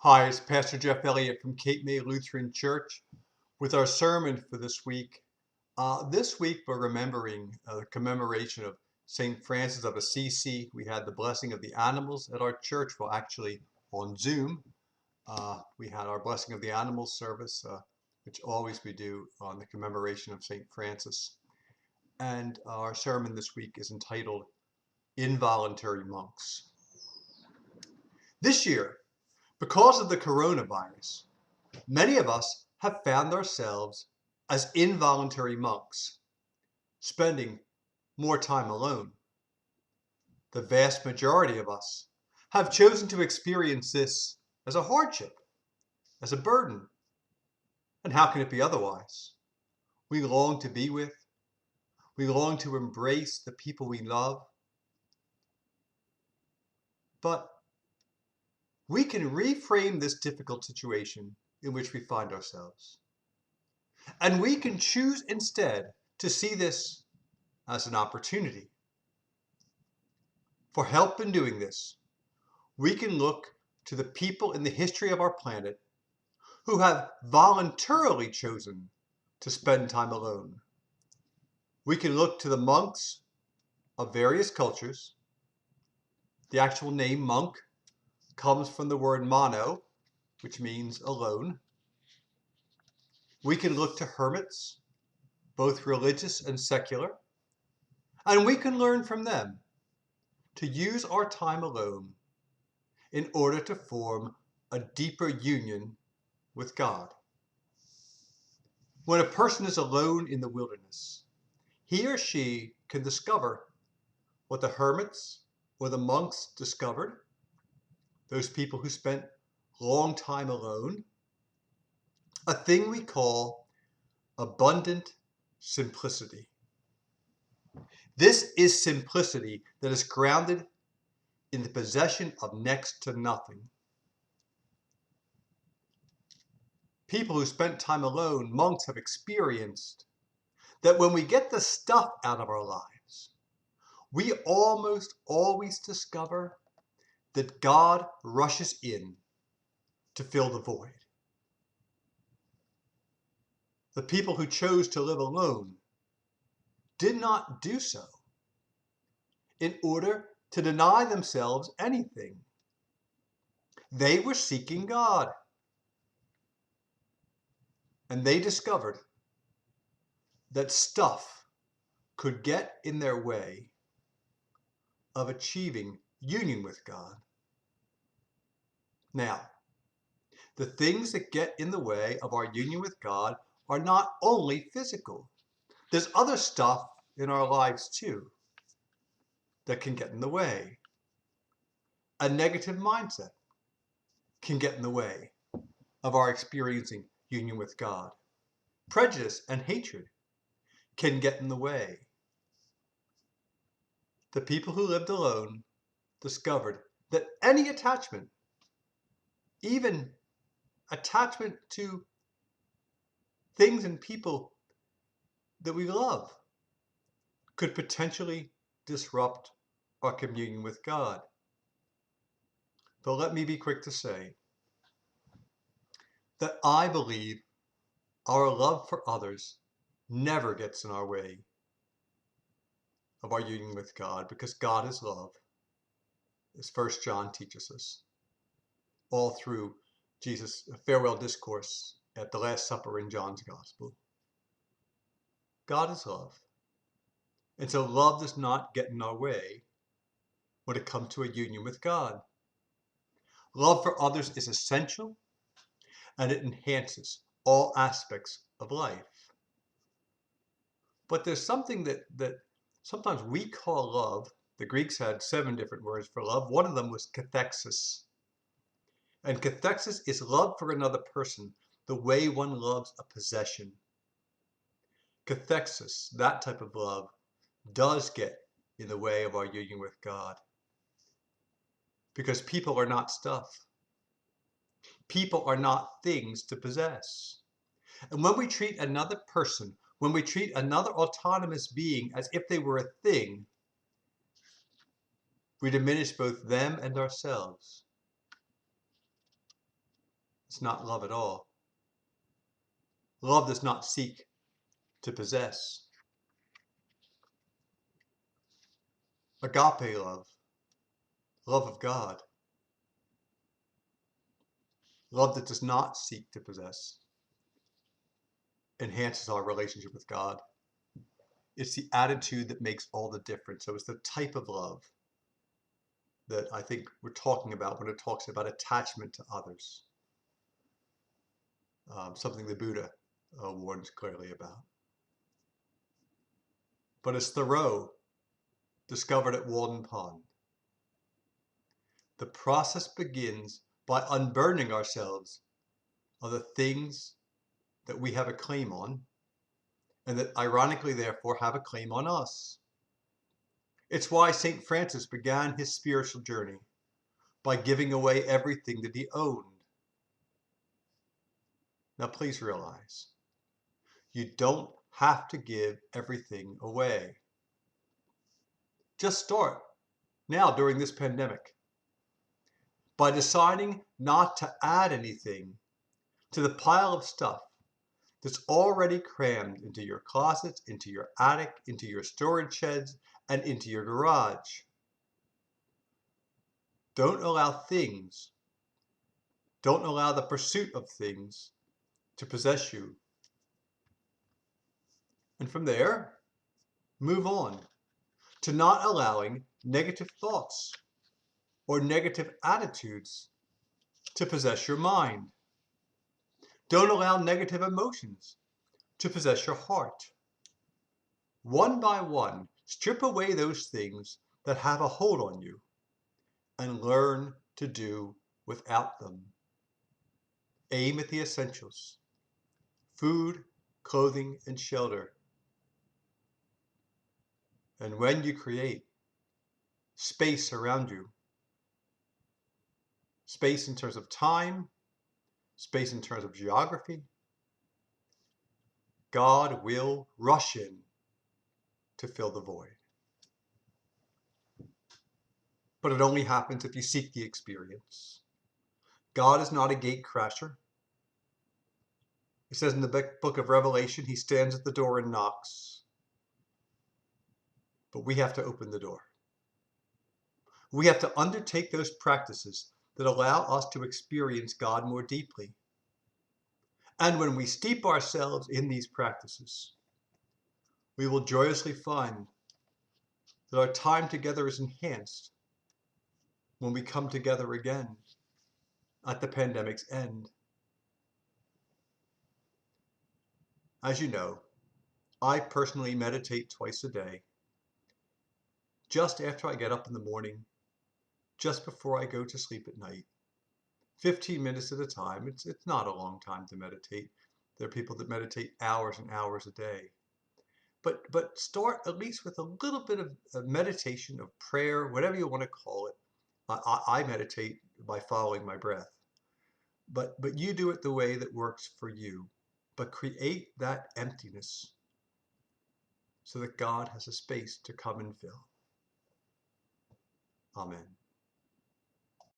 Hi, it's Pastor Jeff Elliott from Cape May Lutheran Church with our sermon for this week. This week we're remembering the commemoration of St. Francis of Assisi. We had the blessing of the animals at our church. Well, actually on Zoom. We had our blessing of the animals service, which always we do on the commemoration of St. Francis. And our sermon this week is entitled Involuntary Monks. This year, because of the coronavirus, many of us have found ourselves as involuntary monks, spending more time alone. The vast majority of us have chosen to experience this as a hardship, as a burden. And how can it be otherwise? We long to be with, we long to embrace the people we love. But we can reframe this difficult situation in which we find ourselves. And we can choose instead to see this as an opportunity. For help in doing this, we can look to the people in the history of our planet who have voluntarily chosen to spend time alone. We can look to the monks of various cultures. The actual name monk comes from the word mono, which means alone. We can look to hermits, both religious and secular, and we can learn from them to use our time alone in order to form a deeper union with God. When a person is alone in the wilderness, he or she can discover what the hermits or the monks discovered, those people who spent long time alone, a thing we call abundant simplicity. This is simplicity that is grounded in the possession of next to nothing. People who spent time alone, monks, have experienced that when we get the stuff out of our lives, we almost always discover that God rushes in to fill the void. The people who chose to live alone did not do so in order to deny themselves anything. They were seeking God. And they discovered that stuff could get in their way of achieving union with God. Now, the things that get in the way of our union with God are not only physical. There's other stuff in our lives too that can get in the way. A negative mindset can get in the way of our experiencing union with God. Prejudice and hatred can get in the way. The people who lived alone discovered that any attachment, even attachment to things and people that we love, could potentially disrupt our communion with God. But let me be quick to say that I believe our love for others never gets in our way of our union with God, because God is love, as 1 John teaches us, all through Jesus' farewell discourse at the Last Supper in John's Gospel. God is love. And so love does not get in our way when it comes to a union with God. Love for others is essential, and it enhances all aspects of life. But there's something that sometimes we call love. The Greeks had 7 different words for love. One of them was cathexis. And cathexis is love for another person the way one loves a possession. Cathexis, that type of love, does get in the way of our union with God. Because people are not stuff. People are not things to possess. And when we treat another person, when we treat another autonomous being as if they were a thing, we diminish both them and ourselves. It's not love at all. Love does not seek to possess. Agape love, love of God, love that does not seek to possess, enhances our relationship with God. It's the attitude that makes all the difference. So it's the type of love that I think we're talking about when it talks about attachment to others. Something the Buddha warns clearly about. But as Thoreau discovered at Walden Pond, the process begins by unburdening ourselves of the things that we have a claim on, and that ironically, therefore, have a claim on us. It's why St. Francis began his spiritual journey by giving away everything that he owned. Now, please realize, you don't have to give everything away. Just start now during this pandemic by deciding not to add anything to the pile of stuff that's already crammed into your closets, into your attic, into your storage sheds, and into your garage. Don't allow the pursuit of things to possess you. And from there, move on to not allowing negative thoughts or negative attitudes to possess your mind. Don't allow negative emotions to possess your heart. One by one, strip away those things that have a hold on you and learn to do without them. Aim at the essentials: food, clothing, and shelter. And when you create space around you, space in terms of time, space in terms of geography, God will rush in to fill the void. But it only happens if you seek the experience. God is not a gate crasher. It says in the book of Revelation, he stands at the door and knocks. But we have to open the door. We have to undertake those practices that allow us to experience God more deeply. And when we steep ourselves in these practices, we will joyously find that our time together is enhanced when we come together again at the pandemic's end. As you know, I personally meditate twice a day, just after I get up in the morning, just before I go to sleep at night. 15 minutes at a time. It's not a long time to meditate. There are people that meditate hours and hours a day. But start at least with a little bit of meditation, of prayer, whatever you want to call it. I meditate by following my breath. But you do it the way that works for you. But create that emptiness so that God has a space to come and fill. Amen.